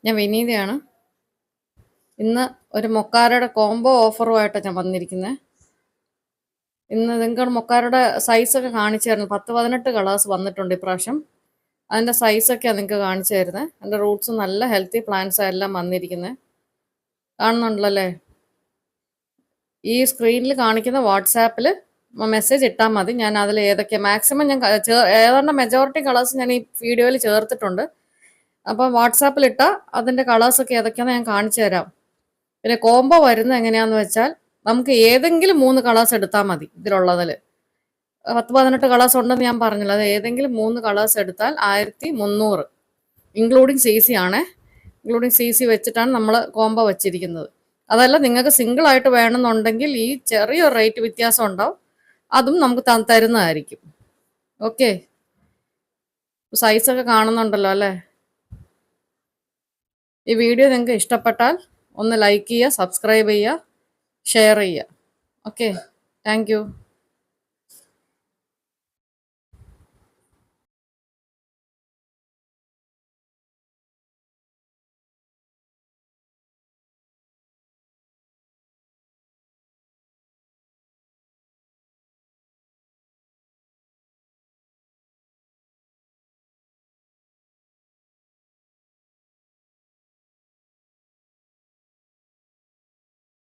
ഞാൻ വിനീതയാണ്. ഇന്ന് ഒരു മൊക്കാരയുടെ കോംബോ ഓഫറുമായിട്ടാണ് ഞാൻ വന്നിരിക്കുന്നത്. ഇന്ന് നിങ്ങൾക്ക് മൊക്കാരയുടെ സൈസൊക്കെ കാണിച്ചു തരുന്നത് 10-18 കളേഴ്സ് വന്നിട്ടുണ്ട് ഇപ്രാവശ്യം. അതിൻ്റെ സൈസൊക്കെയാണ് നിങ്ങൾക്ക് കാണിച്ചു തരുന്നത്. എൻ്റെ റൂട്ട്സ് നല്ല ഹെൽത്തി പ്ലാന്റ്സ് എല്ലാം വന്നിരിക്കുന്നത് കാണുന്നുണ്ടല്ലേ. ഈ സ്ക്രീനിൽ കാണിക്കുന്ന വാട്സാപ്പിൽ മെസ്സേജ് ഇട്ടാൽ മതി. ഞാൻ അതിൽ ഏതൊക്കെ മാക്സിമം ഞാൻ ഏതാണ്ട് മെജോറിറ്റി കളേഴ്സ് ഞാൻ ഈ വീഡിയോയിൽ ചേർത്തിട്ടുണ്ട്. അപ്പോൾ വാട്സാപ്പിൽ ഇട്ടാൽ അതിൻ്റെ കളേഴ്സൊക്കെ ഏതൊക്കെയാണെന്ന് ഞാൻ കാണിച്ചു തരാം. പിന്നെ കോംബോ വരുന്നത് എങ്ങനെയാന്ന് വെച്ചാൽ നമുക്ക് ഏതെങ്കിലും 3 കളേഴ്സ് എടുത്താൽ മതി. ഇതിലുള്ളതിൽ 10-18 കളേഴ്സ് ഉണ്ടെന്ന് ഞാൻ പറഞ്ഞല്ലോ. അത് ഏതെങ്കിലും 3 കളേഴ്സ് എടുത്താൽ 1300 ഇൻക്ലൂഡിങ് CC ആണേ. ഇൻക്ലൂഡിങ് CC വെച്ചിട്ടാണ് നമ്മൾ കോംബോ വെച്ചിരിക്കുന്നത്. അതല്ല നിങ്ങൾക്ക് സിംഗിൾ ആയിട്ട് വേണമെന്നുണ്ടെങ്കിൽ ഈ ചെറിയൊരു റേറ്റ് വ്യത്യാസം ഉണ്ടാവും. അതും നമുക്ക് തരുന്നതായിരിക്കും. ഓക്കെ, സൈസൊക്കെ കാണുന്നുണ്ടല്ലോ അല്ലേ. ഈ വീഡിയോ നിങ്ങൾക്ക് ഇഷ്ടപ്പെട്ടാൽ ഒന്ന് ലൈക്ക് ചെയ്യുക, സബ്സ്ക്രൈബ് ചെയ്യുക, ഷെയർ ചെയ്യുക. Okay, thank you.